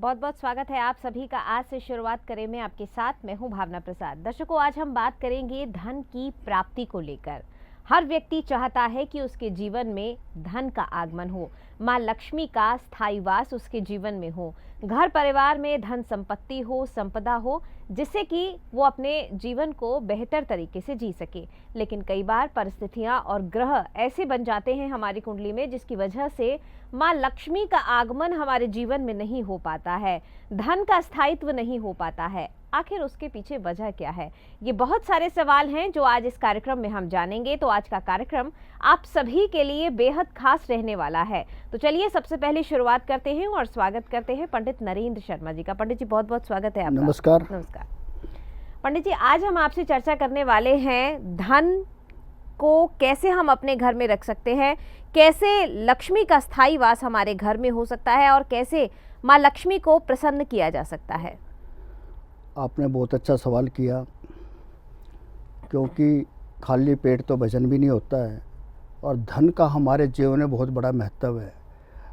बहुत बहुत स्वागत है आप सभी का। आज से शुरुआत करें मैं आपके साथ, मैं हूं भावना प्रसाद। दर्शकों, आज हम बात करेंगे धन की प्राप्ति को लेकर। हर व्यक्ति चाहता है कि उसके जीवन में धन का आगमन हो, माँ लक्ष्मी का स्थायी वास उसके जीवन में हो, घर परिवार में धन संपत्ति हो, संपदा हो, जिससे कि वो अपने जीवन को बेहतर तरीके से जी सके। लेकिन कई बार परिस्थितियां और ग्रह ऐसे बन जाते हैं हमारी कुंडली में जिसकी वजह से माँ लक्ष्मी का आगमन हमारे जीवन में नहीं हो पाता है, धन का स्थायित्व नहीं हो पाता है। आखिर उसके पीछे वजह क्या है? ये बहुत सारे सवाल हैं जो आज इस कार्यक्रम में हम जानेंगे। तो आज का कार्यक्रम आप सभी के लिए बेहद खास रहने वाला है। तो चलिए सबसे पहले शुरुआत करते हैं और स्वागत करते हैं पंडित नरेंद्र शर्मा जी का। पंडित जी, बहुत बहुत स्वागत है आपका। नमस्कार। नमस्कार पंडित जी, आज हम आपसे चर्चा करने वाले हैं धन को कैसे हम अपने घर में रख सकते हैं, कैसे लक्ष्मी का स्थायी वास हमारे घर में हो सकता है और कैसे माँ लक्ष्मी को प्रसन्न किया जा सकता है। आपने बहुत अच्छा सवाल किया, क्योंकि खाली पेट तो भजन भी नहीं होता है और धन का हमारे जीवन में बहुत बड़ा महत्व है।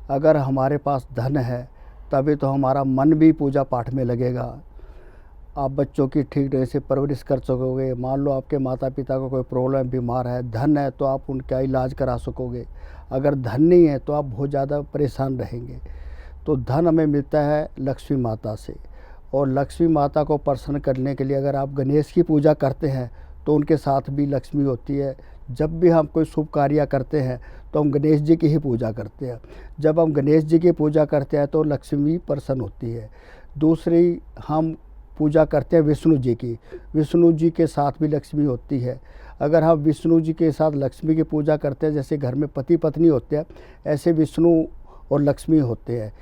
अगर हमारे पास धन है तभी तो हमारा मन भी पूजा पाठ में लगेगा। आप बच्चों की ठीक ढंग से परवरिश कर सकोगे। मान लो आपके माता पिता को कोई प्रॉब्लम, बीमार है, धन है तो आप उनका इलाज करा सकोगे। अगर धन नहीं है तो आप बहुत ज़्यादा परेशान रहेंगे। तो धन हमें मिलता है लक्ष्मी माता से, और लक्ष्मी माता को प्रसन्न करने के लिए अगर आप गणेश की पूजा करते हैं तो उनके साथ भी लक्ष्मी होती है। जब भी हम कोई शुभ कार्य करते हैं तो हम गणेश जी की ही पूजा करते हैं। जब हम गणेश जी की पूजा करते हैं तो लक्ष्मी प्रसन्न होती है। दूसरी हम पूजा करते हैं विष्णु जी की। विष्णु जी के साथ भी लक्ष्मी होती है। अगर हम विष्णु जी के साथ लक्ष्मी की पूजा करते हैं, जैसे घर में पति पत्नी होते हैं, ऐसे विष्णु और लक्ष्मी होते हैं।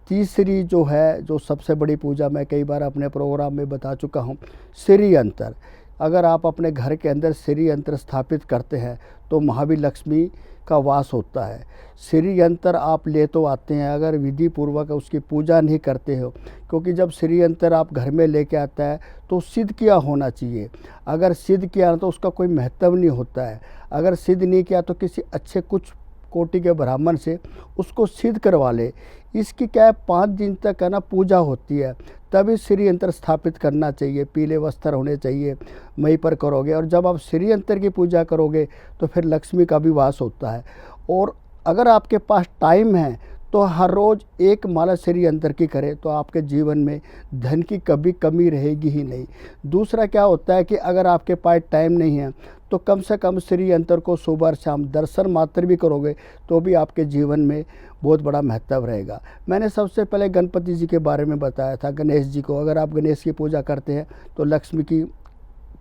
तीसरी जो है, जो सबसे बड़ी पूजा, मैं कई बार अपने प्रोग्राम में बता चुका हूँ, श्री यंत्र। अगर आप अपने घर के अंदर श्री यंत्र स्थापित करते हैं तो वहाँ भी लक्ष्मी का वास होता है। श्री यंत्र आप ले तो आते हैं, अगर विधि पूर्वक उसकी पूजा नहीं करते हो, क्योंकि जब श्री यंत्र आप घर में लेके आता है तो सिद्ध किया होना चाहिए। अगर सिद्ध किया तो उसका कोई महत्व नहीं होता है। अगर सिद्ध नहीं किया तो किसी अच्छे कुछ कोटि के ब्राह्मण से उसको सिद्ध करवा ले। इसकी क्या है, 5 दिन तक है ना पूजा होती है, तभी श्री यंत्र स्थापित करना चाहिए। पीले वस्त्र होने चाहिए, वहीं पर करोगे। और जब आप श्री यंत्र की पूजा करोगे तो फिर लक्ष्मी का भी वास होता है। और अगर आपके पास टाइम है तो हर रोज़ एक माला श्री यंत्र की करें तो आपके जीवन में धन की कभी कमी रहेगी ही नहीं। दूसरा क्या होता है कि अगर आपके पास टाइम नहीं है तो कम से कम श्री यंत्र को सुबह शाम दर्शन मात्र भी करोगे तो भी आपके जीवन में बहुत बड़ा महत्व रहेगा। मैंने सबसे पहले गणपति जी के बारे में बताया था, गणेश जी को। अगर आप गणेश की पूजा करते हैं तो लक्ष्मी की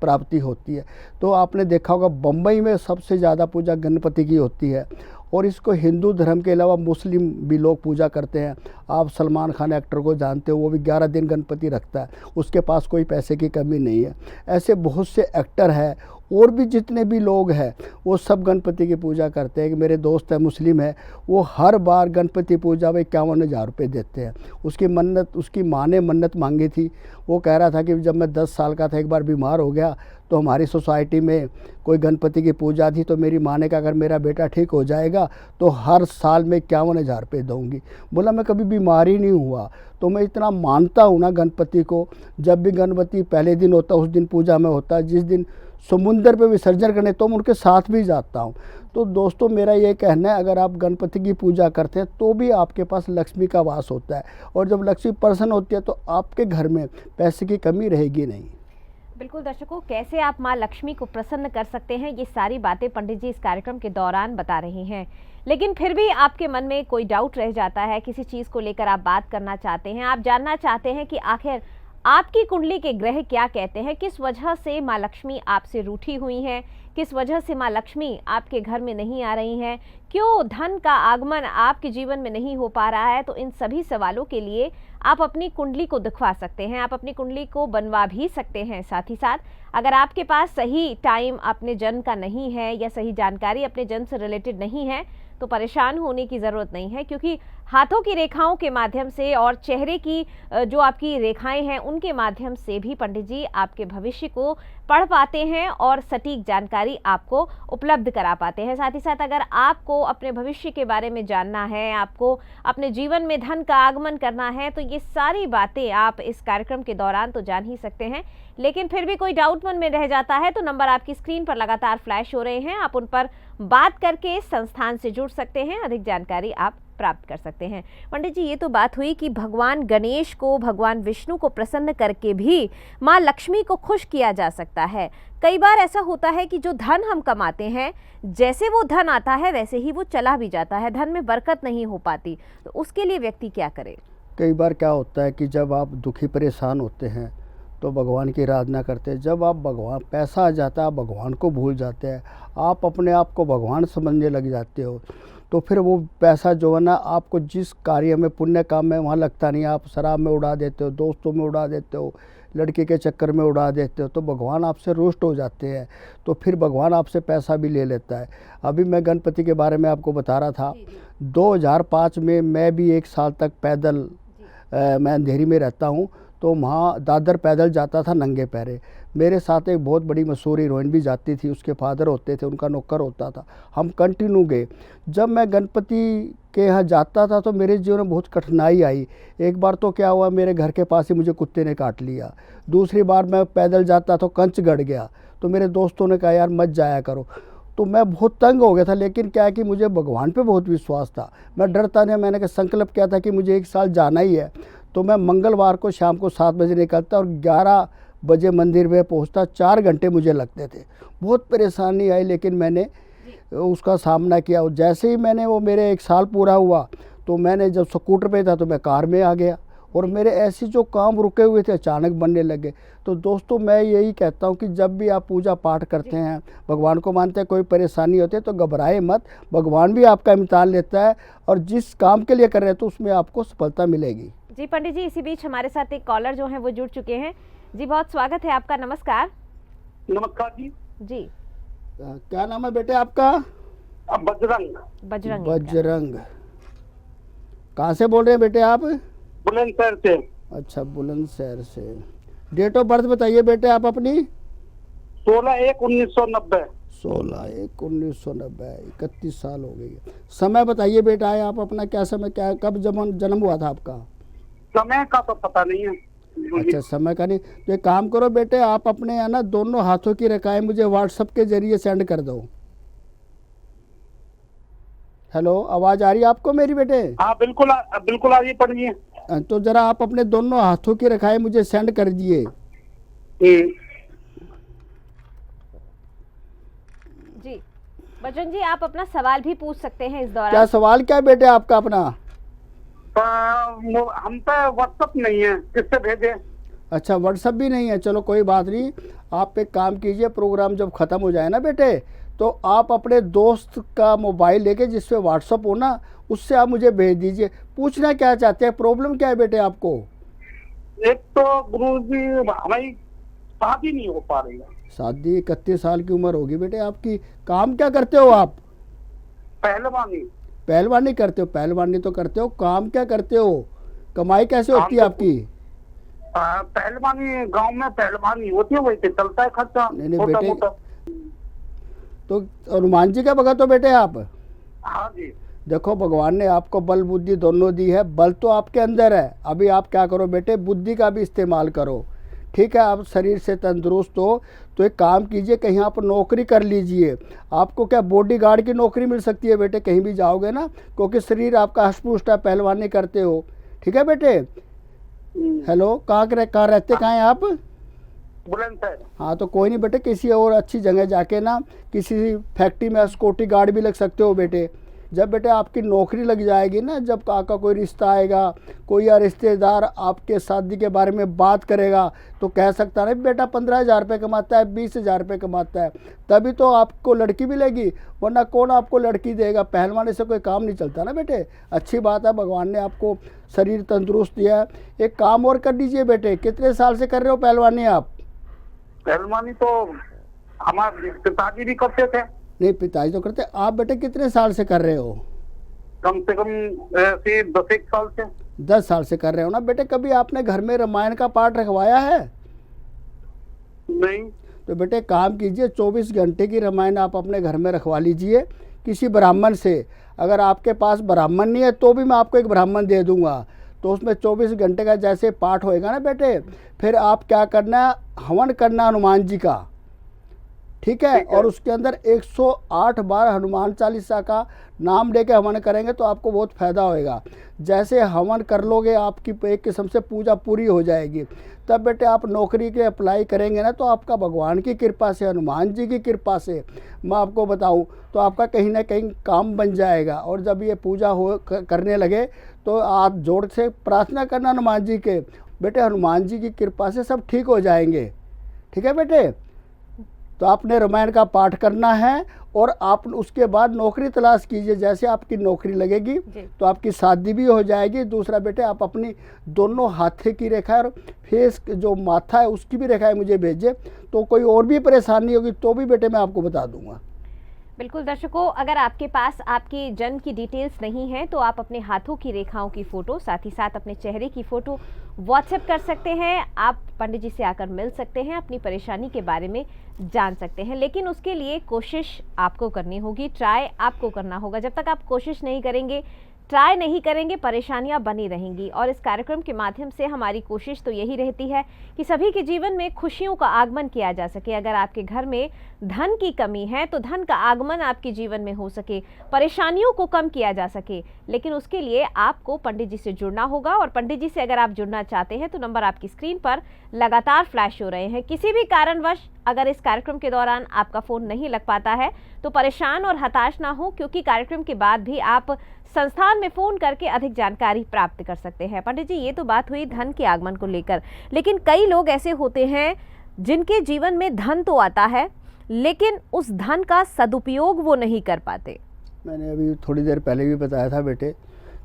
प्राप्ति होती है। तो आपने देखा होगा बम्बई में सबसे ज़्यादा पूजा गणपति की होती है, और इसको हिंदू धर्म के अलावा मुस्लिम भी लोग पूजा करते हैं। आप सलमान खान एक्टर को जानते हो, वो भी 11 दिन गणपति रखता है, उसके पास कोई पैसे की कमी नहीं है। ऐसे बहुत से एक्टर हैं, और भी जितने भी लोग हैं वो सब गणपति की पूजा करते हैं। कि मेरे दोस्त है मुस्लिम है, वो हर बार गणपति पूजा में 51,000 रुपये देते हैं। उसकी मन्नत, उसकी माँ ने मन्नत मांगी थी। वो कह रहा था कि जब मैं 10 साल का था एक बार बीमार हो गया तो हमारी सोसाइटी में कोई गणपति की पूजा थी, तो मेरी माँ ने कहा अगर मेरा बेटा ठीक हो जाएगा तो हर साल में 51,000 रुपये दूँगी। बोला मैं कभी बीमार ही नहीं हुआ। तो मैं इतना मानता हूँ ना गणपति को। जब भी गणपति पहले दिन होता है उस दिन पूजा में होता है, जिस दिन समुंदर पे विसर्जन करने तो मैं उनके साथ भी जाता हूँ। तो दोस्तों, मेरा ये कहना है, अगर आप गणपति की पूजा करते हैं तो भी आपके पास लक्ष्मी का वास होता है, और जब लक्ष्मी प्रसन्न होती है तो आपके घर में पैसे की कमी रहेगी नहीं। बिल्कुल दर्शकों, कैसे आप माँ लक्ष्मी को प्रसन्न कर सकते हैं, ये सारी बातें पंडित जी इस कार्यक्रम के दौरान बता रहे हैं। लेकिन फिर भी आपके मन में कोई डाउट रह जाता है, किसी चीज़ को लेकर आप बात करना चाहते हैं, आप जानना चाहते हैं कि आखिर आपकी कुंडली के ग्रह क्या कहते हैं, किस वजह से माँ लक्ष्मी आपसे रूठी हुई हैं, किस वजह से माँ लक्ष्मी आपके घर में नहीं आ रही हैं, क्यों धन का आगमन आपके जीवन में नहीं हो पा रहा है। तो इन सभी सवालों के लिए आप अपनी कुंडली को दिखवा सकते हैं, आप अपनी कुंडली को बनवा भी सकते हैं। साथ ही साथ अगर आपके पास सही टाइम अपने जन्म का नहीं है या सही जानकारी अपने जन्म से रिलेटेड नहीं है तो परेशान होने की ज़रूरत नहीं है, क्योंकि हाथों की रेखाओं के माध्यम से और चेहरे की जो आपकी रेखाएं हैं उनके माध्यम से भी पंडित जी आपके भविष्य को पढ़ पाते हैं और सटीक जानकारी आपको उपलब्ध करा पाते हैं। साथ ही साथ अगर आपको अपने भविष्य के बारे में जानना है, आपको अपने जीवन में धन का आगमन करना है, तो ये सारी बातें आप इस कार्यक्रम के दौरान तो जान ही सकते हैं। लेकिन फिर भी कोई डाउट मन में रह जाता है तो नंबर आपकी स्क्रीन पर लगातार फ्लैश हो रहे हैं, आप उन पर बात करके संस्थान से जुड़ सकते हैं, अधिक जानकारी आप प्राप्त कर सकते हैं। पंडित जी, ये तो बात हुई कि भगवान गणेश को, भगवान विष्णु को प्रसन्न करके भी माँ लक्ष्मी को खुश किया जा सकता है। कई बार ऐसा होता है कि जो धन हम कमाते हैं, जैसे वो धन आता है वैसे ही वो चला भी जाता है, धन में बरकत नहीं हो पाती, तो उसके लिए व्यक्ति क्या करे? कई बार क्या होता है कि जब आप दुखी परेशान होते हैं तो भगवान की आराधना करते हैं। जब आप भगवान, पैसा आ जाता है, आप भगवान को भूल जाते हैं, आप अपने आप को भगवान समझने लग जाते हो, तो फिर वो पैसा जो है ना, आपको जिस कार्य में, पुण्य काम में वहाँ लगता नहीं। आप शराब में उड़ा देते हो, दोस्तों में उड़ा देते हो, लड़के के चक्कर में उड़ा देते हो, तो भगवान आपसे रुष्ट हो जाते हैं, तो फिर भगवान आपसे पैसा भी ले लेता है। अभी मैं गणपति के बारे में आपको बता रहा था, 2005 में मैं भी 1 साल तक पैदल, मैं अंधेरी में रहता हूँ, तो वहाँ दादर पैदल जाता था नंगे पैरे। मेरे साथ एक बहुत बड़ी मशहूर हीरोइन भी जाती थी, उसके फादर होते थे, उनका नौकर होता था, हम कंटिन्यू गए। जब मैं गणपति के यहाँ जाता था तो मेरे जीवन में बहुत कठिनाई आई। एक बार तो क्या हुआ, मेरे घर के पास ही मुझे कुत्ते ने काट लिया। दूसरी बार मैं पैदल जाता तो कंच गड़ गया, तो मेरे दोस्तों ने कहा यार मत जाया करो, तो मैं बहुत तंग हो गया था। लेकिन क्या है कि मुझे भगवान पे बहुत विश्वास था, मैं डरता नहीं। मैंने संकल्प किया था कि मुझे 1 साल जाना ही है, तो मैं मंगलवार को शाम को 7 बजे निकलता और 11 बजे मंदिर में पहुंचता। 4 घंटे मुझे लगते थे, बहुत परेशानी आई, लेकिन मैंने उसका सामना किया। और जैसे ही मैंने वो, मेरे 1 साल पूरा हुआ, तो मैंने जब स्कूटर पे था तो मैं कार में आ गया, और मेरे ऐसे जो काम रुके हुए थे अचानक बनने लगे। तो दोस्तों, मैं यही कहता हूँ कि जब भी आप पूजा पाठ करते हैं, भगवान को मानते हैं, कोई परेशानी होती है तो घबराए मत, भगवान भी आपका इम्तिहान लेता है, और जिस काम के लिए कर रहे हैं तो उसमें आपको सफलता मिलेगी। जी पंडित जी, इसी बीच हमारे साथ एक कॉलर जो है वो जुड़ चुके हैं। जी बहुत स्वागत है आपका, नमस्कार। नमस्कार जी। जी क्या नाम है बेटे आपका? बजरंग। बजरंग। बजरंग। कहाँ से बोल रहे हैं बेटे आप? बुलंदशहर से। अच्छा, बुलंदशहर से। डेट ऑफ बर्थ बताइए बेटे आप अपनी। 16/1/1990। 16/1/1990। 31 साल हो गई। समय बताइए बेटा आप अपना, क्या समय, क्या कब जन्म हुआ था आपका? समय का तो पता नहीं है। अच्छा, समय का नहीं। तो एक काम करो बेटे, आप अपने है ना दोनों हाथों की रेखाएं मुझे व्हाट्सएप के जरिए सेंड कर दो। हेलो, आवाज़ आ रही है आपको मेरी बेटे? हाँ बिल्कुल बिल्कुल आ रही है पंडित जी। तो जरा आप अपने दोनों हाथों की रेखाएं मुझे सेंड कर दिए। जी बजरंग जी, आप अपना सवाल भी पूछ सकते हैं इस दौरान। क्या सवाल क्या है बेटे आपका अपना? हम पे व्हाट्सएप नहीं है, किससे भेजे? अच्छा, व्हाट्सएप भी नहीं है, चलो कोई बात नहीं। आप एक काम कीजिए, प्रोग्राम जब ख़त्म हो जाए ना बेटे, तो आप अपने दोस्त का मोबाइल लेके जिसपे व्हाट्सएप हो ना, उससे आप मुझे भेज दीजिए। पूछना क्या चाहते हैं, प्रॉब्लम क्या है बेटे आपको? एक तो गुरुजी हमारी शादी नहीं हो पा रही है। शादी? 31 साल की उम्र होगी बेटे आपकी। काम क्या करते हो आप? पहलवानी। पहलवानी करते हो? पहलवानी तो करते हो, काम क्या करते हो? कमाई कैसे होती है आपकी? पहलवानी, गांव में पहलवानी होती है, वही पे चलता है खर्चा छोटा मोटा। तो हनुमान जी का भगत हो बेटे आप? हाँ जी। देखो, भगवान ने आपको बल बुद्धि दोनों दी है। बल तो आपके अंदर है, अभी आप क्या करो बेटे, बुद्धि का भी इस्तेमाल करो, ठीक है? आप शरीर से तंदुरुस्त हो तो एक काम कीजिए, कहीं आप नौकरी कर लीजिए। आपको क्या बॉडीगार्ड की नौकरी मिल सकती है बेटे, कहीं भी जाओगे ना, क्योंकि शरीर आपका हष्ट-पुष्ट है, पहलवानी करते हो, ठीक है बेटे? हेलो, कहाँ रहते कहाँ हैं आप? बुलंदशहर। हाँ, तो कोई नहीं बेटे, किसी और अच्छी जगह जाके ना, किसी फैक्ट्री में सिक्योरिटी गार्ड भी लग सकते हो बेटे। जब बेटे आपकी नौकरी लग जाएगी ना, जब आपका कोई रिश्ता आएगा, कोई या रिश्तेदार आपके शादी के बारे में बात करेगा, तो कह सकता है बेटा 15,000 रुपये कमाता है, 20,000 रुपये कमाता है, तभी तो आपको लड़की मिलेगी, वरना कौन आपको लड़की देगा? पहलवानी से कोई काम नहीं चलता ना बेटे। अच्छी बात है, भगवान ने आपको शरीर तंदुरुस्त दिया है। एक काम और कर दीजिए बेटे, कितने साल से कर रहे हो पहलवानी आप? पहलवानी तो हमारे पिताजी भी करते थे। नहीं, पिताजी तो करते। आप बेटे कितने साल से कर रहे हो? कम से कम ऐसे 10 साल से। 10 साल से कर रहे हो ना बेटे। कभी आपने घर में रामायण का पाठ रखवाया है? नहीं। तो बेटे काम कीजिए, 24 घंटे की रामायण आप अपने घर में रखवा लीजिए किसी ब्राह्मण से। अगर आपके पास ब्राह्मण नहीं है तो भी मैं आपको एक ब्राह्मण दे दूंगा। तो उसमें 24 घंटे का जैसे पाठ होएगा ना बेटे, फिर आप क्या करना, हवन करना हनुमान जी का, ठीक है? और उसके अंदर 108 बार हनुमान चालीसा का नाम लेके हवन करेंगे तो आपको बहुत फ़ायदा होएगा। जैसे हवन कर लोगे आपकी एक किस्म से पूजा पूरी हो जाएगी। तब बेटे आप नौकरी के अप्लाई करेंगे ना तो आपका भगवान की कृपा से, हनुमान जी की कृपा से मैं आपको बताऊं तो आपका कहीं ना कहीं काम बन जाएगा। और जब ये पूजा हो करने लगे तो आप जोर से प्रार्थना करना हनुमान जी के, बेटे हनुमान जी की कृपा से सब ठीक हो जाएंगे। ठीक है बेटे? तो आपने रामायण का पाठ करना है और आप उसके बाद नौकरी तलाश कीजिए। जैसे आपकी नौकरी लगेगी तो आपकी शादी भी हो जाएगी। दूसरा बेटे आप अपनी दोनों हाथे की रेखा और फेस जो माथा है उसकी भी रेखाएं मुझे भेजिए, तो कोई और भी परेशानी होगी तो भी बेटे मैं आपको बता दूंगा। बिल्कुल दर्शकों, अगर आपके पास आपकी जन्म की डिटेल्स नहीं है तो आप अपने हाथों की रेखाओं की फ़ोटो, साथ ही साथ अपने चेहरे की फ़ोटो व्हाट्सएप कर सकते हैं। आप पंडित जी से आकर मिल सकते हैं, अपनी परेशानी के बारे में जान सकते हैं। लेकिन उसके लिए कोशिश आपको करनी होगी, ट्राई आपको करना होगा। जब तक आप कोशिश नहीं करेंगे, ट्राई नहीं करेंगे, परेशानियां बनी रहेंगी। और इस कार्यक्रम के माध्यम से हमारी कोशिश तो यही रहती है कि सभी के जीवन में खुशियों का आगमन किया जा सके। अगर आपके घर में धन की कमी है तो धन का आगमन आपके जीवन में हो सके, परेशानियों को कम किया जा सके। लेकिन उसके लिए आपको पंडित जी से जुड़ना होगा। और पंडित जी से अगर आप जुड़ना चाहते हैं तो नंबर आपकी स्क्रीन पर लगातार फ्लैश हो रहे हैं। किसी भी कारणवश अगर इस कार्यक्रम के दौरान आपका फ़ोन नहीं लग पाता है तो परेशान और हताश ना हो, क्योंकि कार्यक्रम के बाद भी आप संस्थान में फ़ोन करके अधिक जानकारी प्राप्त कर सकते हैं। पंडित जी, ये तो बात हुई धन के आगमन को लेकर, लेकिन कई लोग ऐसे होते हैं जिनके जीवन में धन तो आता है लेकिन उस धन का सदुपयोग वो नहीं कर पाते। मैंने अभी थोड़ी देर पहले भी बताया था बेटे,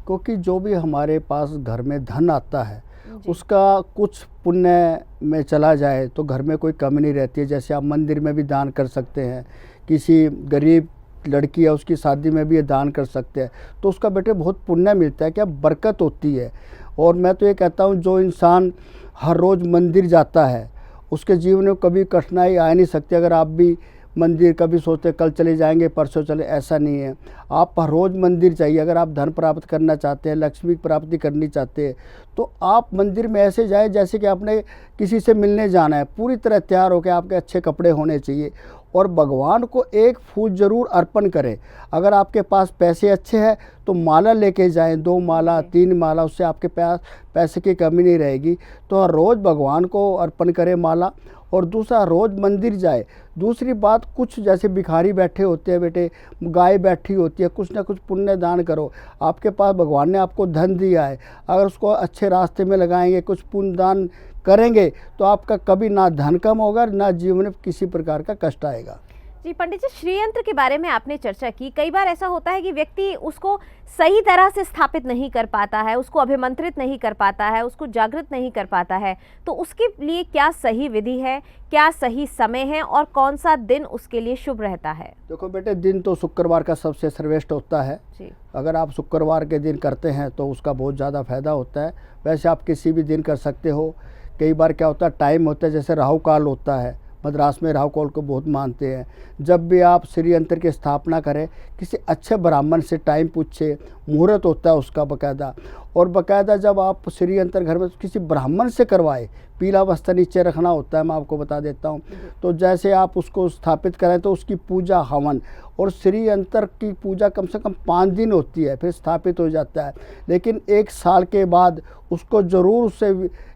क्योंकि जो भी हमारे पास घर में धन आता है उसका कुछ पुण्य में चला जाए तो घर में कोई कमी नहीं रहती है। जैसे आप मंदिर में भी दान कर सकते हैं, किसी गरीब लड़की है उसकी शादी में भी ये दान कर सकते हैं, तो उसका बेटे बहुत पुण्य मिलता है, क्या बरकत होती है। और मैं तो ये कहता हूँ जो इंसान हर रोज़ मंदिर जाता है उसके जीवन में कभी कठिनाई आ नहीं सकती। अगर आप भी मंदिर कभी सोचते कल चले जाएंगे परसों चले, ऐसा नहीं है। आप हर रोज़ मंदिर चाहिए। अगर आप धन प्राप्त करना चाहते हैं, लक्ष्मी की प्राप्ति करनी चाहते हैं, तो आप मंदिर में ऐसे जाए जैसे कि आपने किसी से मिलने जाना है। पूरी तरह तैयार होकर आपके अच्छे कपड़े होने चाहिए और भगवान को एक फूल ज़रूर अर्पण करें। अगर आपके पास पैसे अच्छे हैं तो माला लेके जाएं, 2 माला 3 माला, उससे आपके पास पैसे की कमी नहीं रहेगी। तो हर रोज़ भगवान को अर्पण करें माला। और दूसरा, रोज़ मंदिर जाए। दूसरी बात, कुछ जैसे भिखारी बैठे होते हैं बेटे, गाय बैठी होती है, कुछ ना कुछ पुण्य दान करो। आपके पास भगवान ने आपको धन दिया है, अगर उसको अच्छे रास्ते में लगाएंगे, कुछ पुण्य दान करेंगे तो आपका कभी ना धन कम होगा ना जीवन में किसी प्रकार का कष्ट आएगा। जी पंडित जी, श्रीयंत्र के बारे में आपने चर्चा की। कई बार ऐसा होता है कि व्यक्ति उसको सही तरह से स्थापित नहीं कर पाता है, उसको अभिमंत्रित नहीं कर पाता है, उसको जागृत नहीं कर पाता है, तो उसके लिए क्या सही विधि है, क्या सही समय है और कौन सा दिन उसके लिए शुभ रहता है? देखो बेटे, दिन तो शुक्रवार का सबसे श्रेष्ठ होता है जी। अगर आप शुक्रवार के दिन करते हैं तो उसका बहुत ज़्यादा फायदा होता है। वैसे आप किसी भी दिन कर सकते हो। कई बार क्या होता है, टाइम होता है, जैसे राहु काल होता है, मद्रास में राहु काल को बहुत मानते हैं। जब भी आप श्रीयंत्र की स्थापना करें, किसी अच्छे ब्राह्मण से टाइम पूछे, मुहूर्त होता है उसका बाकायदा। और बाकायदा जब आप श्रीयंत्र घर में किसी ब्राह्मण से करवाए, पीला वस्त्र नीचे रखना होता है, मैं आपको बता देता हूँ। तो जैसे आप उसको स्थापित करें तो उसकी पूजा हवन, और श्रीयंत्र की पूजा कम से कम 5 दिन होती है, फिर स्थापित हो जाता है। लेकिन 1 साल के बाद उसको ज़रूर उससे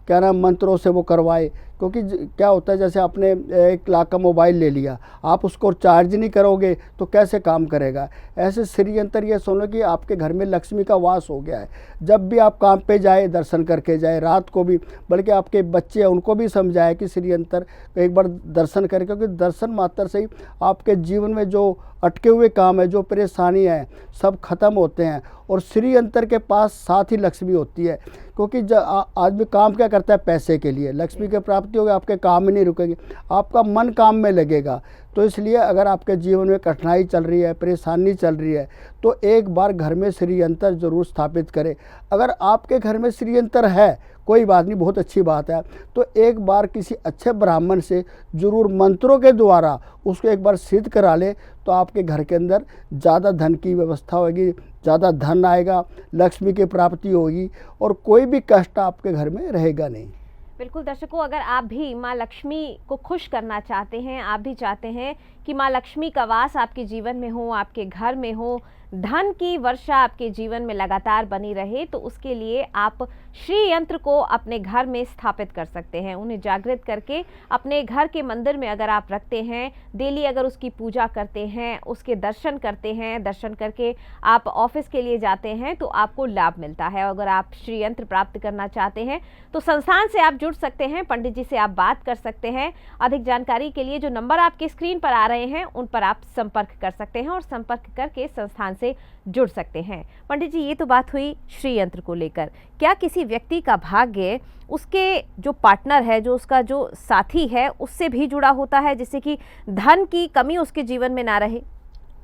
क्या नाम मंत्रों से वो करवाए। क्योंकि क्या होता है, जैसे आपने 1 लाख का मोबाइल ले लिया, आप उसको चार्ज नहीं करोगे तो कैसे काम करेगा। ऐसे श्रीयंत्र ये सुनो कि आपके घर में लक्ष्मी का वास हो गया है। जब भी आप काम पे जाए दर्शन करके जाए, रात को भी, बल्कि आपके बच्चे हैं उनको भी समझाए कि श्रीयंत्र एक बार दर्शन करें, क्योंकि दर्शन मात्र से ही आपके जीवन में जो अटके हुए काम है, जो परेशानी है, सब खत्म होते हैं। और श्री यंत्र के पास साथ ही लक्ष्मी होती है, क्योंकि आदमी काम क्या करता है पैसे के लिए। लक्ष्मी की प्राप्ति होगी, आपके काम ही नहीं रुकेंगे, आपका मन काम में लगेगा। तो इसलिए अगर आपके जीवन में कठिनाई चल रही है, परेशानी चल रही है, तो एक बार घर में श्री यंत्र जरूर स्थापित करें। अगर आपके घर में श्री यंत्र है, कोई बात नहीं, बहुत अच्छी बात है, तो एक बार किसी अच्छे ब्राह्मण से जरूर मंत्रों के द्वारा उसको एक बार सिद्ध करा ले, तो आपके घर के अंदर ज़्यादा धन की व्यवस्था होगी, ज़्यादा धन आएगा, लक्ष्मी की प्राप्ति होगी और कोई भी कष्ट आपके घर में रहेगा नहीं। बिल्कुल दर्शकों, अगर आप भी माँ लक्ष्मी को खुश करना चाहते हैं, आप भी चाहते हैं कि माँ लक्ष्मी का वास आपके जीवन में हो, आपके घर में हो, धन की वर्षा आपके जीवन में लगातार बनी रहे, तो उसके लिए आप श्री यंत्र को अपने घर में स्थापित कर सकते हैं। उन्हें जागृत करके अपने घर के मंदिर में अगर आप रखते हैं, डेली अगर उसकी पूजा करते हैं, उसके दर्शन करते हैं, दर्शन करके आप ऑफिस के लिए जाते हैं, तो आपको लाभ मिलता है। अगर आप श्री यंत्र प्राप्त करना चाहते हैं तो संस्थान से आप जुड़ सकते हैं, पंडित जी से आप बात कर सकते हैं। अधिक जानकारी के लिए जो नंबर आपके स्क्रीन पर आ रहे हैं उन पर आप संपर्क कर सकते हैं और संपर्क करके संस्थान से जुड़ सकते हैं। पंडित जी, ये तो बात हुई श्री यंत्र को लेकर। क्या किसी व्यक्ति का भाग्य उसके जो पार्टनर है, जो उसका जो साथी है, उससे भी जुड़ा होता है, जिससे कि धन की कमी उसके जीवन में ना रहे?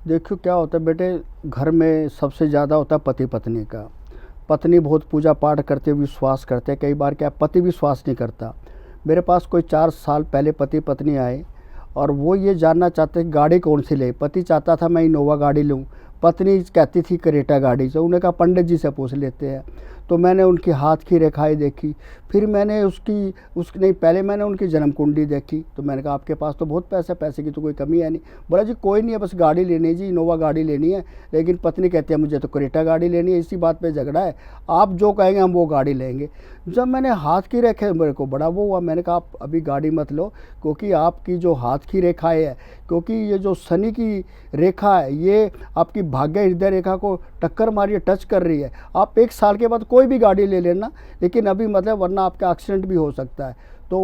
देखो क्या होता है बेटे, घर में सबसे ज़्यादा होता है पति पत्नी का। पत्नी बहुत पूजा पाठ करते, विश्वास करते, कई बार क्या पति विश्वास नहीं करता। मेरे पास कोई 4 साल पहले पति पत्नी आए और वो ये जानना चाहते कि गाड़ी कौन सी ले। पति चाहता था मैं इनोवा गाड़ी लूँ, पत्नी कहती थी क्रेटा गाड़ी। से उन्होंने कहा पंडित जी से पूछ लेते हैं। तो मैंने उनकी हाथ की रेखाएं देखी, फिर मैंने पहले मैंने उनकी जन्म कुंडली देखी। तो मैंने कहा आपके पास तो बहुत पैसे की तो कोई कमी है नहीं। बोला जी कोई नहीं है, बस गाड़ी लेनी है जी, इनोवा गाड़ी लेनी है। लेकिन पत्नी कहती है मुझे तो क्रेटा गाड़ी लेनी है, इसी बात पे झगड़ा है, आप जो कहेंगे हम वो गाड़ी लेंगे। जब मैंने हाथ की रेखा, मेरे को बड़ा वो हुआ, मैंने कहा आप अभी गाड़ी मत लो, क्योंकि आपकी जो हाथ की रेखाएँ है, क्योंकि ये जो शनि की रेखा है ये आपकी भाग्य हृदय रेखा को टक्कर मारी है, टच कर रही है। आप 1 साल के बाद कोई भी गाड़ी ले लेना, लेकिन अभी मतलब वरना आपका एक्सीडेंट भी हो सकता है। तो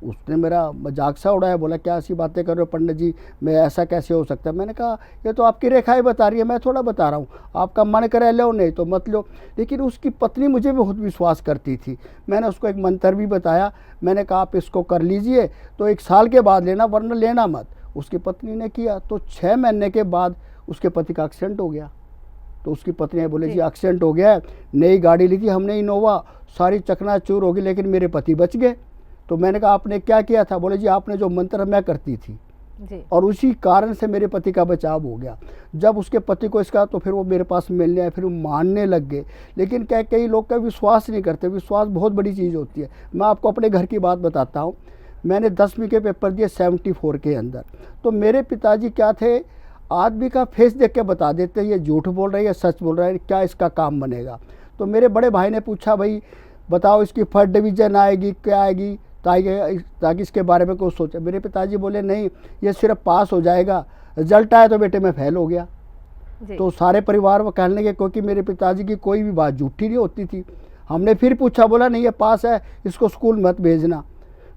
उसने मेरा मजाक सा उड़ाया, बोला क्या ऐसी बातें कर रहे हो पंडित जी, मैं ऐसा कैसे हो सकता है। मैंने कहा ये तो आपकी रेखाएं बता रही है, मैं थोड़ा बता रहा हूँ, आपका मन करे लो नहीं तो मत लो। लेकिन उसकी पत्नी मुझे भी बहुत विश्वास करती थी। मैंने उसको एक मंत्र भी बताया, मैंने कहा आप इसको कर लीजिए तो 1 साल के बाद लेना, वरना लेना मत। उसकी पत्नी ने किया, तो 6 महीने के बाद उसके पति का एक्सीडेंट हो गया। तो उसकी पत्नी ने बोले जी एक्सीडेंट हो गया है, नई गाड़ी ली थी हमने इनोवा, सारी चकनाचूर हो गई, लेकिन मेरे पति बच गए। तो मैंने कहा आपने क्या किया था? बोले जी आपने जो मंत्र मैं करती थी जी। और उसी कारण से मेरे पति का बचाव हो गया। जब उसके पति को इसका, तो फिर वो मेरे पास मिलने आए, फिर वो मानने लग गए। लेकिन क्या कई लोग का विश्वास नहीं करते, विश्वास बहुत बड़ी चीज़ होती है। मैं आपको अपने घर की बात बताता हूँ। मैंने 10वीं के पेपर दिए 74 के अंदर। तो मेरे पिताजी क्या थे, आदमी का फेस देख के बता देते ये झूठ बोल रहा है या सच बोल रहा है, क्या इसका काम बनेगा। तो मेरे बड़े भाई ने पूछा भाई बताओ इसकी फर्स्ट डिवीज़न आएगी क्या आएगी, ताकि इसके बारे में कुछ सोचे। मेरे पिताजी बोले नहीं, ये सिर्फ पास हो जाएगा, रिजल्ट आया तो बेटे मैं फेल हो गया। तो सारे परिवार वो कहने लगे, क्योंकि मेरे पिताजी की कोई भी बात झूठी नहीं होती थी। हमने फिर पूछा, बोला नहीं ये पास है, इसको स्कूल मत भेजना।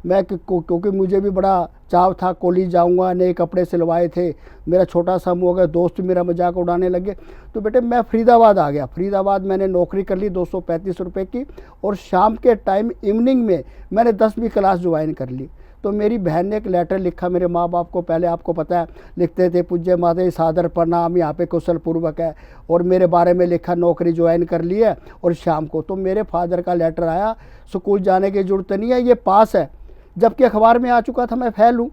मैं क्योंकि मुझे भी बड़ा चाव था, कॉलेज जाऊंगा, नए कपड़े सिलवाए थे, मेरा छोटा सा मुँह हो गया, दोस्त मेरा मजाक उड़ाने लगे। तो बेटे मैं फरीदाबाद आ गया। फरीदाबाद मैंने नौकरी कर ली 235 रुपये की, और शाम के टाइम इवनिंग में मैंने 10वीं क्लास ज्वाइन कर ली। तो मेरी बहन ने एक लेटर लिखा मेरे माँ बाप को, पहले आपको पता है लिखते थे पूज्य माता सादर प्रणाम, यहाँ पे कुशल पूर्वक है, और मेरे बारे में लिखा नौकरी ज्वाइन कर ली है। और शाम को तो मेरे फादर का लेटर आया, स्कूल जाने की जरूरत नहीं है, ये पास है, जबकि अखबार में आ चुका था मैं फेल हूँ।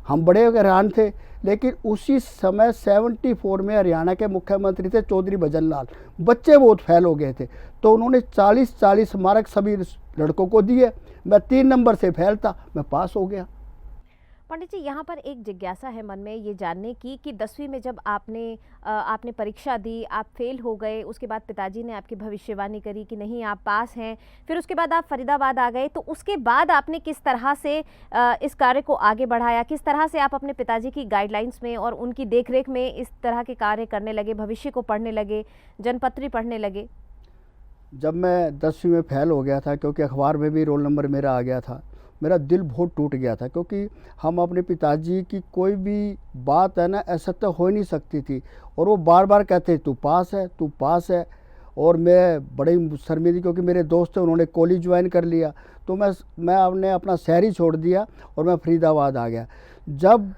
हम बड़े हैरान थे। लेकिन उसी समय 74 में हरियाणा के मुख्यमंत्री थे चौधरी भजन लाल, बच्चे बहुत फेल हो गए थे, तो उन्होंने 40-40 मार्क सभी लड़कों को दिए। मैं 3 नंबर से फेल था, मैं पास हो गया। पंडित जी, यहाँ पर एक जिज्ञासा है मन में ये जानने की कि 10वीं में जब आपने परीक्षा दी, आप फेल हो गए, उसके बाद पिताजी ने आपकी भविष्यवाणी करी कि नहीं आप पास हैं, फिर उसके बाद आप फरीदाबाद आ गए, तो उसके बाद आपने किस तरह से इस कार्य को आगे बढ़ाया, किस तरह से आप अपने पिताजी की गाइडलाइंस में और उनकी देखरेख में इस तरह के कार्य करने लगे, भविष्य को पढ़ने लगे, जनपत्री पढ़ने लगे? जब मैं 10वीं में फेल हो गया था, क्योंकि अखबार में भी रोल नंबर मेरा आ गया था, मेरा दिल बहुत टूट गया था, क्योंकि हम अपने पिताजी की कोई भी बात है ना ऐसा तो हो ही नहीं सकती थी। और वो बार बार कहते तू पास है, तू पास है। और मैं बड़ी शर्मिंदगी, क्योंकि मेरे दोस्त थे उन्होंने कॉलेज ज्वाइन कर लिया, तो मैं अपना शहर ही छोड़ दिया और मैं फरीदाबाद आ गया। जब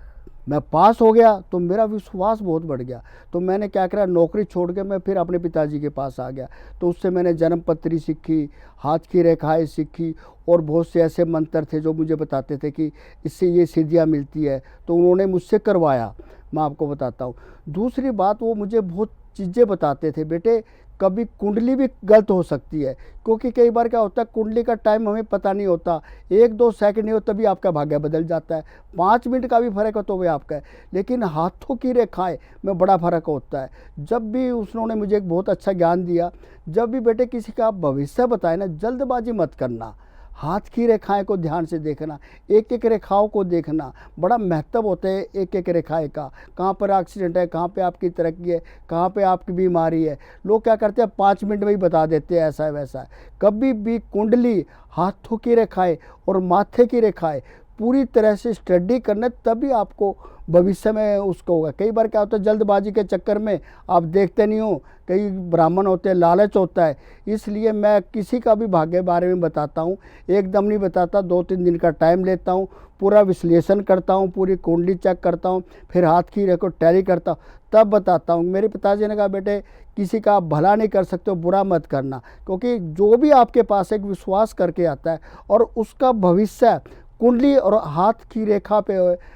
मैं पास हो गया तो मेरा विश्वास बहुत बढ़ गया, तो मैंने क्या करा, नौकरी छोड़ के मैं फिर अपने पिताजी के पास आ गया। तो उससे मैंने जन्म पत्री सीखी, हाथ की रेखाएं सीखी, और बहुत से ऐसे मंत्र थे जो मुझे बताते थे कि इससे ये सिद्धियाँ मिलती है, तो उन्होंने मुझसे करवाया। मैं आपको बताता हूँ। दूसरी बात, वो मुझे बहुत चीज़ें बताते थे, बेटे कभी कुंडली भी गलत हो सकती है, क्योंकि कई बार क्या होता है कुंडली का टाइम हमें पता नहीं होता, 1-2 सेकंड नहीं हो तभी आपका भाग्य बदल जाता है, 5 मिनट का भी फर्क हो तो वह आपका है। लेकिन हाथों की रेखाएं में बड़ा फर्क होता है। जब भी उन्होंने मुझे एक बहुत अच्छा ज्ञान दिया, जब भी बेटे किसी का आप भविष्य बताए ना, जल्दबाजी मत करना, हाथ की रेखाएं को ध्यान से देखना, एक एक रेखाओं को देखना, बड़ा महत्व होता है एक एक रेखाएं का। कहाँ पर एक्सीडेंट है, कहाँ पे आपकी तरक्की है, कहाँ पे आपकी बीमारी है। लोग क्या करते हैं 5 मिनट में ही बता देते हैं ऐसा है वैसा है। कभी भी कुंडली, हाथों की रेखाएं और माथे की रेखाएं पूरी तरह से स्टडी करना, तभी आपको भविष्य में उसको होगा। कई बार क्या होता है जल्दबाजी के चक्कर में आप देखते नहीं हो, कई ब्राह्मण होते हैं, लालच होता है। इसलिए मैं किसी का भी भाग्य बारे में बताता हूँ, एकदम नहीं बताता, 2-3 दिन का टाइम लेता हूँ, पूरा विश्लेषण करता हूँ, पूरी कुंडली चेक करता हूँ, फिर हाथ की रेखा टैली करता हूँ, तब बताता हूँ। मेरे पिताजी ने कहा बेटे किसी का आप भला नहीं कर सकते हो, बुरा मत करना, क्योंकि जो भी आपके पास एक विश्वास करके आता है और उसका भविष्य कुंडली और हाथ की रेखा पे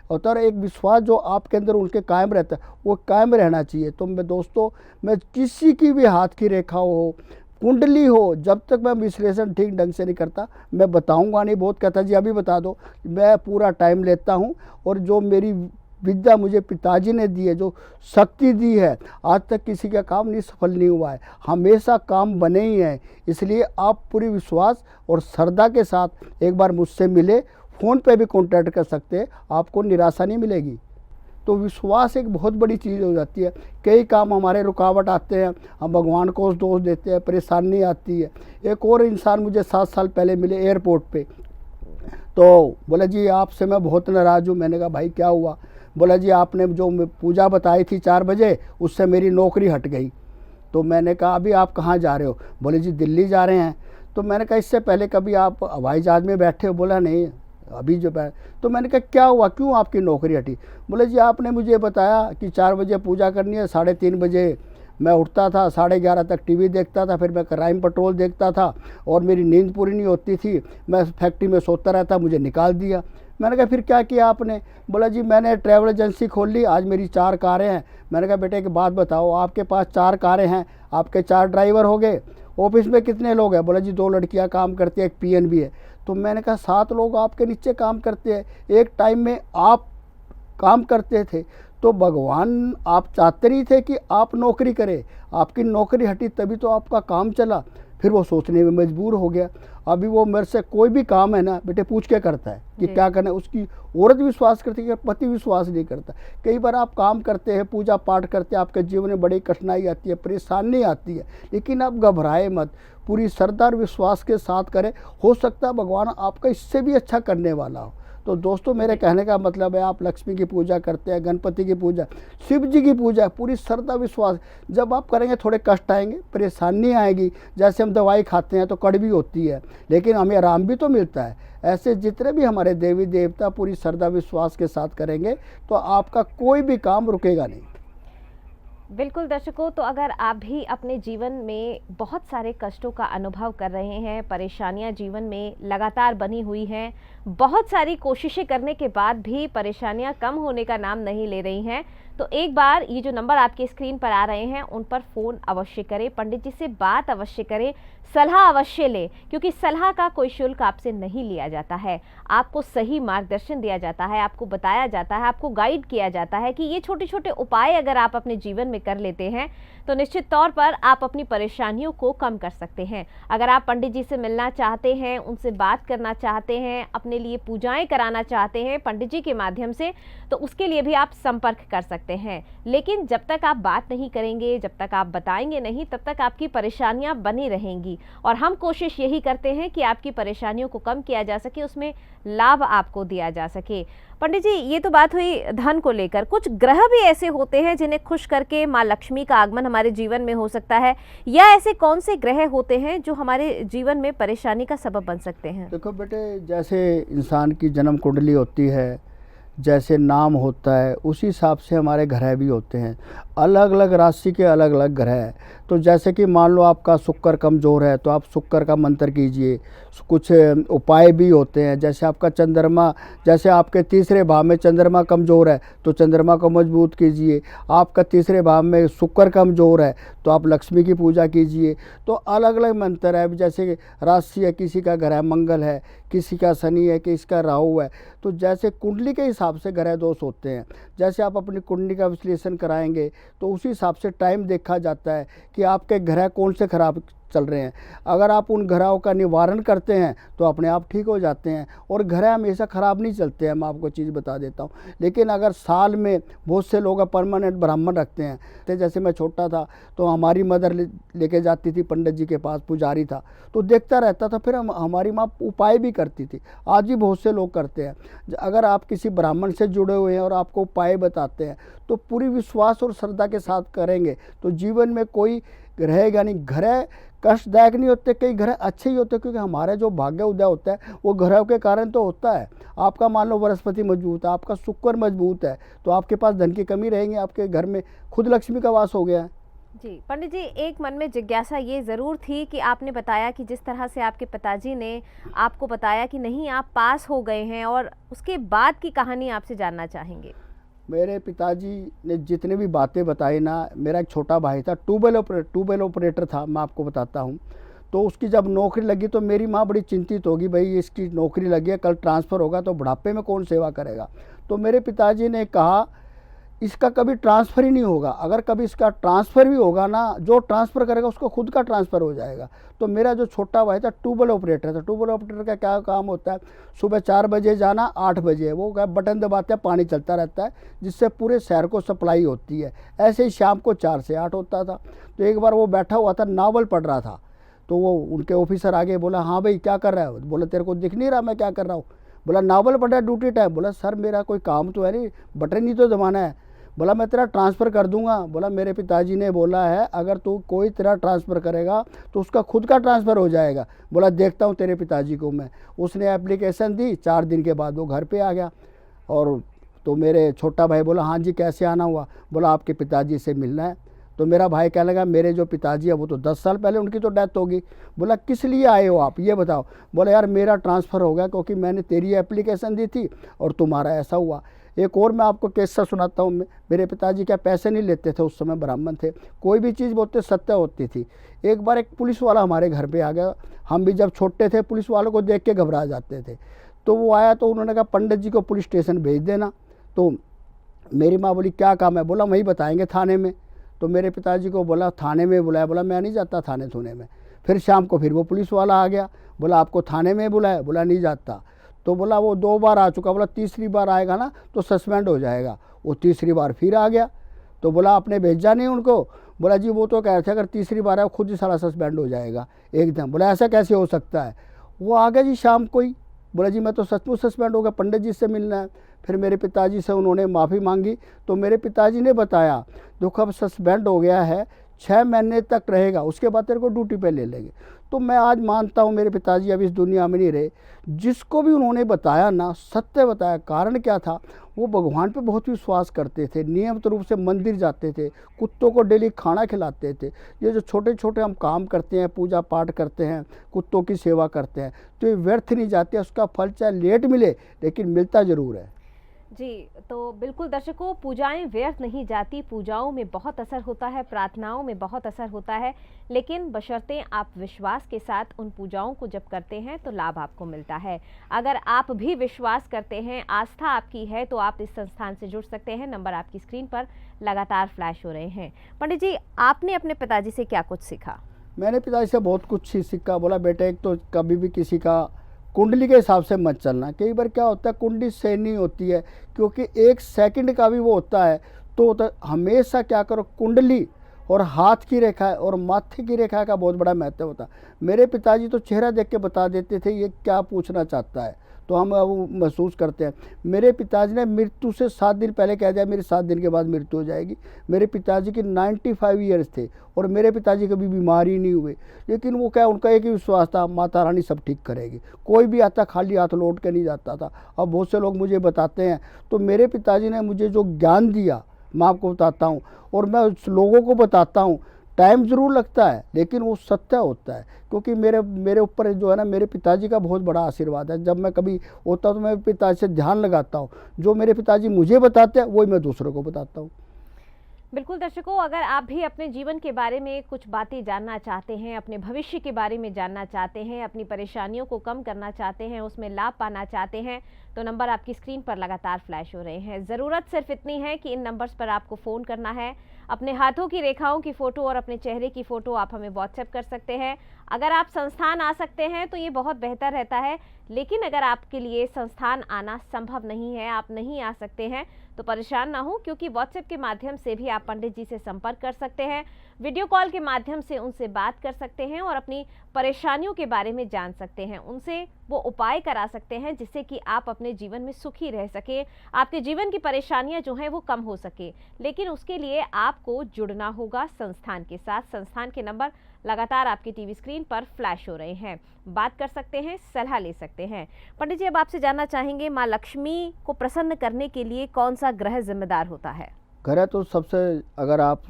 होता है, एक विश्वास जो आपके अंदर उनके कायम रहता है, वो कायम रहना चाहिए। तो मैं दोस्तों, मैं किसी की भी हाथ की रेखा हो, कुंडली हो, जब तक मैं विश्लेषण ठीक ढंग से नहीं करता, मैं बताऊंगा नहीं। बहुत कहता जी अभी बता दो, मैं पूरा टाइम लेता हूं। और जो मेरी विद्या मुझे पिताजी ने दी है, जो शक्ति दी है, आज तक किसी का काम नहीं सफल नहीं हुआ है, हमेशा काम बने ही हैं। इसलिए आप पूरी विश्वास और श्रद्धा के साथ एक बार मुझसे मिले, फ़ोन पे भी कांटेक्ट कर सकते हैं, आपको निराशा नहीं मिलेगी। तो विश्वास एक बहुत बड़ी चीज़ हो जाती है। कई काम हमारे रुकावट आते हैं, हम भगवान को दोष देते हैं, परेशानी आती है। एक और इंसान मुझे 7 साल पहले मिले एयरपोर्ट पे, तो बोला जी आपसे मैं बहुत नाराज़ हूँ। मैंने कहा भाई क्या हुआ? बोला जी आपने जो पूजा बताई थी 4 बजे, उससे मेरी नौकरी हट गई। तो मैंने कहा अभी आप कहाँ जा रहे हो? बोले जी दिल्ली जा रहे हैं। तो मैंने कहा इससे पहले कभी आप हवाई जहाज़ में बैठे हो? बोला नहीं, अभी जो बैठ। तो मैंने कहा क्या हुआ, क्यों आपकी नौकरी हटी? बोले जी आपने मुझे बताया कि 4 बजे पूजा करनी है, 3:30 बजे मैं उठता था, 11:30 तक टीवी देखता था, फिर मैं क्राइम पेट्रोल देखता था और मेरी नींद पूरी नहीं होती थी, मैं फैक्ट्री में सोता रहता, मुझे निकाल दिया। मैंने कहा फिर क्या किया आपने? बोला जी मैंने ट्रैवल एजेंसी खोल ली, आज मेरी 4 कारें हैं। मैंने कहा बेटे एक बात बताओ, आपके पास 4 कारें हैं, आपके 4 ड्राइवर हो गए, ऑफिस में कितने लोग हैं? बोला जी 2 लड़कियां काम करती है, एक पीएन भी है। तो मैंने कहा 7 लोग आपके नीचे काम करते हैं, एक टाइम में आप काम करते थे, तो भगवान आप चाहते नहीं थे कि आप नौकरी करें, आपकी नौकरी हटी तभी तो आपका काम चला। फिर वो सोचने में मजबूर हो गया। अभी वो मेरे से कोई भी काम है ना बेटे पूछ के करता है कि क्या करना है। उसकी औरत विश्वास करती है, पति विश्वास नहीं करता। कई बार आप काम करते हैं, पूजा पाठ करते हैं, आपके जीवन में बड़ी कठिनाई आती है, परेशानी आती है, लेकिन आप घबराए मत, पूरी श्रद्धा और विश्वास के साथ करें। हो सकता है भगवान आपका इससे भी अच्छा करने वाला हो। तो दोस्तों मेरे कहने का मतलब है, आप लक्ष्मी की पूजा करते हैं, गणपति की पूजा, शिव जी की पूजा, पूरी श्रद्धा विश्वास जब आप करेंगे, थोड़े कष्ट आएंगे, परेशानी आएगी। जैसे हम दवाई खाते हैं तो कड़वी होती है, लेकिन हमें आराम भी तो मिलता है। ऐसे जितने भी हमारे देवी देवता पूरी श्रद्धा विश्वास के साथ करेंगे तो आपका कोई भी काम रुकेगा नहीं। बिल्कुल दर्शकों, तो अगर आप भी अपने जीवन में बहुत सारे कष्टों का अनुभव कर रहे हैं, परेशानियां जीवन में लगातार बनी हुई हैं, बहुत सारी कोशिशें करने के बाद भी परेशानियां कम होने का नाम नहीं ले रही हैं, तो एक बार ये जो नंबर आपके स्क्रीन पर आ रहे हैं उन पर फ़ोन अवश्य करें, पंडित जी से बात अवश्य करें, सलाह अवश्य लें, क्योंकि सलाह का कोई शुल्क आपसे नहीं लिया जाता है। आपको सही मार्गदर्शन दिया जाता है, आपको बताया जाता है, आपको गाइड किया जाता है कि ये छोटे छोटे उपाय अगर आप अपने जीवन में कर लेते हैं तो निश्चित तौर पर आप अपनी परेशानियों को कम कर सकते हैं। अगर आप पंडित जी से मिलना चाहते हैं, उनसे बात करना चाहते हैं, अपने लिए पूजाएं कराना चाहते हैं पंडित जी के माध्यम से, तो उसके लिए भी आप संपर्क कर सकते हैं। सकते हैं, लेकिन जब तक आप बात नहीं करेंगे, जब तक आप बताएंगे नहीं, तब तक आपकी परेशानियां बनी रहेंगी। और हम कोशिश यही करते हैं कि आपकी परेशानियों को कम किया जा सके, उसमें लाभ आपको दिया जा सके। पंडित जी, ये तो बात हुई धन को लेकर। कुछ ग्रह भी ऐसे होते हैं जिन्हें खुश करके माँ लक्ष्मी का आगमन हमारे जीवन में हो सकता है, या ऐसे कौन से ग्रह होते हैं जो हमारे जीवन में परेशानी का सबब बन सकते हैं? देखो बेटे, जैसे इंसान की जन्म कुंडली होती है, जैसे नाम होता है, उसी हिसाब से हमारे ग्रह भी होते हैं। अलग अलग राशि के अलग अलग ग्रह हैं। तो जैसे कि मान लो आपका शुक्र कमज़ोर है तो आप शुक्र का मंत्र कीजिए। कुछ उपाय भी होते हैं, जैसे आपका चंद्रमा, जैसे आपके तीसरे भाव में चंद्रमा कमज़ोर है तो चंद्रमा को मजबूत कीजिए। आपका तीसरे भाव में शुक्र कमज़ोर है तो आप लक्ष्मी की पूजा कीजिए। तो अलग अलग मंत्र है, जैसे राशि है, किसी का ग्रह मंगल है, किसी का शनि है, किसी का राहु है। तो जैसे कुंडली के हिसाब से ग्रह दोष होते हैं। जैसे आप अपनी कुंडली का विश्लेषण कराएंगे तो उसी हिसाब से टाइम देखा जाता है कि आपके ग्रह कौन से खराब चल रहे हैं। अगर आप उन ग्रहों का निवारण करते हैं तो अपने आप ठीक हो जाते हैं, और ग्रह हमेशा ख़राब नहीं चलते हैं। मैं आपको चीज़ बता देता हूँ। लेकिन अगर साल में बहुत से लोग परमानेंट ब्राह्मण रखते हैं, तो जैसे मैं छोटा था तो हमारी मदर लेके जाती थी पंडित जी के पास, पुजारी था, तो देखता रहता था। फिर हमारी माँ उपाय भी करती थी। आज भी बहुत से लोग करते हैं। अगर आप किसी ब्राह्मण से जुड़े हुए हैं और आपको उपाय बताते हैं तो पूरी विश्वास और श्रद्धा के साथ करेंगे तो जीवन में कोई रहेगा नहीं। ग्रह कष्टदायक नहीं होते, कई ग्रह अच्छे ही होते, क्योंकि हमारे जो भाग्य उदय होता है वो ग्रहों के कारण तो होता है। आपका मान लो बृहस्पति मजबूत है, आपका शुक्र मजबूत है, तो आपके पास धन की कमी रहेंगी, आपके घर में खुद लक्ष्मी का वास हो गया है। जी पंडित जी, एक मन में जिज्ञासा ये ज़रूर थी कि आपने बताया कि जिस तरह से आपके पिताजी ने आपको बताया कि नहीं आप पास हो गए हैं, और उसके बाद की कहानी आपसे जानना चाहेंगे। मेरे पिताजी ने जितने भी बातें बताई ना, मेरा एक छोटा भाई था, ट्यूबवेल ऑपरेटर था, मैं आपको बताता हूँ। तो उसकी जब नौकरी लगी तो मेरी माँ बड़ी चिंतित होगी, भाई इसकी नौकरी लगी है, कल ट्रांसफ़र होगा तो बुढ़ापे में कौन सेवा करेगा। तो मेरे पिताजी ने कहा इसका कभी ट्रांसफ़र ही नहीं होगा, अगर कभी इसका ट्रांसफ़र भी होगा ना, जो ट्रांसफ़र करेगा उसको खुद का ट्रांसफ़र हो जाएगा। तो मेरा जो छोटा भाई था ट्यूबवेल ऑपरेटर था। ट्यूबवेल ऑपरेटर का क्या काम होता है, सुबह 4 बजे जाना, 8 बजे वो बटन दबाते हैं, पानी चलता रहता है, जिससे पूरे शहर को सप्लाई होती है। ऐसे ही शाम को 4 से 8 होता था। तो एक बार वो बैठा हुआ था, नावल पढ़ रहा था, तो वो उनके ऑफिसर आगे बोला, हाँ भाई क्या कर रहा है? बोला तेरे को दिख नहीं रहा मैं क्या कर रहा हूँ? बोला नावल पढ़ रहा है, ड्यूटी टाइम। बोला सर मेरा कोई काम तो है नहीं, बटन ही तो दबाना है। बोला मैं तेरा ट्रांसफ़र कर दूंगा। बोला मेरे पिताजी ने बोला है अगर तू कोई तेरा ट्रांसफ़र करेगा तो उसका खुद का ट्रांसफ़र हो जाएगा। बोला देखता हूँ तेरे पिताजी को मैं। उसने एप्लीकेशन दी, 4 दिन के बाद वो घर पे आ गया। और तो मेरे छोटा भाई बोला हाँ जी कैसे आना हुआ? बोला आपके पिताजी से मिलना है। तो मेरा भाई कहने लगा मेरे जो पिताजी है वो तो 10 साल पहले उनकी तो डेथ होगी। बोला किस लिए आए हो आप ये बताओ? बोला यार मेरा ट्रांसफ़र हो गया क्योंकि मैंने तेरी एप्लीकेशन दी थी और तुम्हारा ऐसा हुआ। एक और मैं आपको किस्सा सुनाता हूँ। मेरे पिताजी क्या पैसे नहीं लेते थे, उस समय ब्राह्मण थे, कोई भी चीज़ बोलते सत्य होती थी। एक बार एक पुलिस वाला हमारे घर पे आ गया। हम भी जब छोटे थे पुलिस वालों को देख के घबरा जाते थे। तो वो आया तो उन्होंने कहा पंडित जी को पुलिस स्टेशन भेज देना। तो मेरी माँ बोली क्या काम है? बोला वही बताएंगे थाने में। तो मेरे पिताजी को बोला थाने में बुलाया। बोला मैं नहीं जाता थाने थूने में। फिर शाम को फिर वो पुलिस वाला आ गया, बोला आपको थाने में बुलाया? बोला नहीं जाता। तो बोला वो 2 बार आ चुका, बोला तीसरी बार आएगा ना तो सस्पेंड हो जाएगा। वो तीसरी बार फिर आ गया। तो बोला आपने भेजा नहीं उनको? बोला जी वो तो कह रहे थे अगर तीसरी बार आए खुद ही सारा सस्पेंड हो जाएगा एकदम। बोला ऐसा कैसे हो सकता है? वो आ गया जी शाम को ही। बोला जी मैं तो सचमुच सस्पेंड हो गया, पंडित जी से मिलना है। फिर मेरे पिताजी से उन्होंने माफ़ी मांगी। तो मेरे पिताजी ने बताया देखो अब सस्पेंड हो गया है, 6 महीने तक रहेगा, उसके बाद तेरे को ड्यूटी पे ले लेंगे। तो मैं आज मानता हूँ मेरे पिताजी अब इस दुनिया में नहीं रहे। जिसको भी उन्होंने बताया ना सत्य बताया। कारण क्या था, वो भगवान पे बहुत विश्वास करते थे, नियमित रूप से मंदिर जाते थे, कुत्तों को डेली खाना खिलाते थे। ये जो छोटे छोटे हम काम करते हैं, पूजा पाठ करते हैं, कुत्तों की सेवा करते हैं, तो ये व्यर्थ नहीं जाते। उसका फल चाहे लेट मिले लेकिन मिलता ज़रूर है। जी, तो बिल्कुल दर्शकों, पूजाएं व्यर्थ नहीं जाती, पूजाओं में बहुत असर होता है, प्रार्थनाओं में बहुत असर होता है, लेकिन बशर्ते आप विश्वास के साथ उन पूजाओं को जब करते हैं तो लाभ आपको मिलता है। अगर आप भी विश्वास करते हैं, आस्था आपकी है, तो आप इस संस्थान से जुड़ सकते हैं। नंबर आपकी स्क्रीन पर लगातार फ्लैश हो रहे हैं। पंडित जी, आपने अपने पिताजी से क्या कुछ सीखा? मैंने पिताजी से बहुत कुछ सीखा। बोला बेटे एक तो कभी भी किसी का कुंडली के हिसाब से मत चलना। कई बार क्या होता है कुंडली सही नहीं होती है, क्योंकि 1 सेकंड का भी वो होता है तो हमेशा क्या करो, कुंडली और हाथ की रेखा और माथे की रेखा का बहुत बड़ा महत्व होता है। मेरे पिताजी तो चेहरा देख के बता देते थे ये क्या पूछना चाहता है, तो हम वो महसूस करते हैं। मेरे पिताजी ने मृत्यु से 7 दिन पहले कह दिया मेरी 7 दिन के बाद मृत्यु हो जाएगी। मेरे पिताजी की 95 ईयर्स थे और मेरे पिताजी कभी बीमार ही नहीं हुए, लेकिन वो क्या, उनका एक ही विश्वास था, माता रानी सब ठीक करेगी। कोई भी आता खाली हाथ लौट के नहीं जाता था। अब बहुत से लोग मुझे बताते हैं, तो मेरे पिताजी ने मुझे जो ज्ञान दिया मैं आपको बताता हूँ और मैं उस लोगों को बताता हूँ। टाइम ज़रूर लगता है लेकिन वो सत्य होता है, क्योंकि मेरे ऊपर जो है ना मेरे पिताजी का बहुत बड़ा आशीर्वाद है। जब मैं कभी होता हूँ तो मैं पिताजी से ध्यान लगाता हूँ, जो मेरे पिताजी मुझे बताते हैं वही मैं दूसरों को बताता हूँ। बिल्कुल दर्शकों, अगर आप भी अपने जीवन के बारे में कुछ बातें जानना चाहते हैं, अपने भविष्य के बारे में जानना चाहते हैं, अपनी परेशानियों को कम करना चाहते हैं, उसमें लाभ पाना चाहते हैं, तो नंबर आपकी स्क्रीन पर लगातार फ्लैश हो रहे हैं। ज़रूरत सिर्फ इतनी है कि इन नंबर्स पर आपको फ़ोन करना है। अपने हाथों की रेखाओं की फ़ोटो और अपने चेहरे की फ़ोटो आप हमें व्हाट्सएप कर सकते हैं। अगर आप संस्थान आ सकते हैं तो ये बहुत बेहतर रहता है, लेकिन अगर आपके लिए संस्थान आना संभव नहीं है, आप नहीं आ सकते हैं, तो परेशान ना हो, क्योंकि व्हाट्सएप के माध्यम से भी आप पंडित जी से संपर्क कर सकते हैं। वीडियो कॉल के माध्यम से उनसे बात कर सकते हैं और अपनी परेशानियों के बारे में जान सकते हैं। उनसे वो उपाय करा सकते हैं जिससे कि आप अपने जीवन में सुखी रह सके, आपके जीवन की परेशानियां जो हैं वो कम हो सके। लेकिन उसके लिए आपको जुड़ना होगा संस्थान के साथ। संस्थान के नंबर लगातार आपकी टीवी स्क्रीन पर फ्लैश हो रहे हैं। बात कर सकते हैं, सलाह ले सकते हैं। पंडित जी, अब आपसे जानना चाहेंगे, माँ लक्ष्मी को प्रसन्न करने के लिए कौन सा ग्रह जिम्मेदार होता है? ग्रह तो सबसे, अगर आप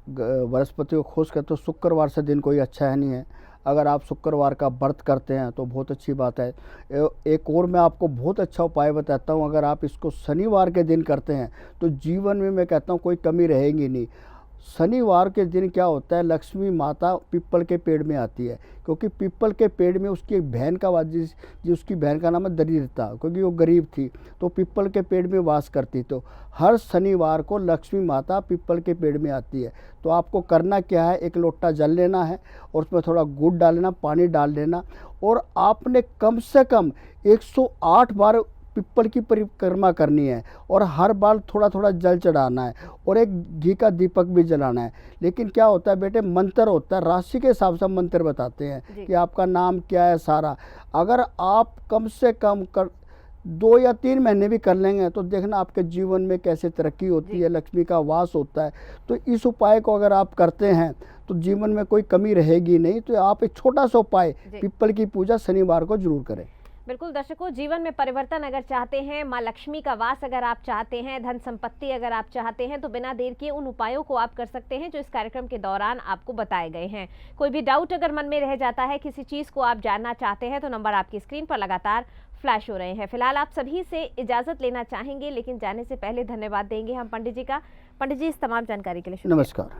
बृहस्पति को खुश करते तो शुक्रवार से दिन कोई अच्छा है नहीं है। अगर आप शुक्रवार का व्रत करते हैं तो बहुत अच्छी बात है। एक और मैं आपको बहुत अच्छा उपाय बताता हूँ, अगर आप इसको शनिवार के दिन करते हैं तो जीवन में मैं कहता हूँ कोई कमी रहेगी नहीं। शनिवार के दिन क्या होता है, लक्ष्मी माता पीपल के पेड़ में आती है, क्योंकि पीपल के पेड़ में उसकी एक बहन का वास, उसकी बहन का नाम है दरिद्रता, क्योंकि वो गरीब थी तो पीपल के पेड़ में वास करती। तो हर शनिवार को लक्ष्मी माता पीपल के पेड़ में आती है। तो आपको करना क्या है, एक लोटा जल लेना है और उसमें थोड़ा गुड़ डाल लेना, पानी डाल देना, और आपने कम से कम 108 बार पीपल की परिक्रमा करनी है और हर बार थोड़ा थोड़ा जल चढ़ाना है और एक घी का दीपक भी जलाना है। लेकिन क्या होता है बेटे, मंत्र होता है, राशि के हिसाब से मंत्र बताते हैं कि आपका नाम क्या है सारा। अगर आप कम से कम 2 या 3 महीने भी कर लेंगे तो देखना आपके जीवन में कैसे तरक्की होती है, लक्ष्मी का वास होता है। तो इस उपाय को अगर आप करते हैं तो जीवन में कोई कमी रहेगी नहीं। तो आप एक छोटा सा उपाय, पीपल की पूजा शनिवार को जरूर करें। बिल्कुल दर्शकों, जीवन में परिवर्तन अगर चाहते हैं, माँ लक्ष्मी का वास अगर आप चाहते हैं, धन संपत्ति अगर आप चाहते हैं, तो बिना देर किए उन उपायों को आप कर सकते हैं जो इस कार्यक्रम के दौरान आपको बताए गए हैं। कोई भी डाउट अगर मन में रह जाता है, किसी चीज़ को आप जानना चाहते हैं, तो नंबर आपकी स्क्रीन पर लगातार फ्लैश हो रहे हैं। फिलहाल आप सभी से इजाज़त लेना चाहेंगे, लेकिन जाने से पहले धन्यवाद देंगे हम पंडित जी का। पंडित जी, इस तमाम जानकारी के लिए नमस्कार।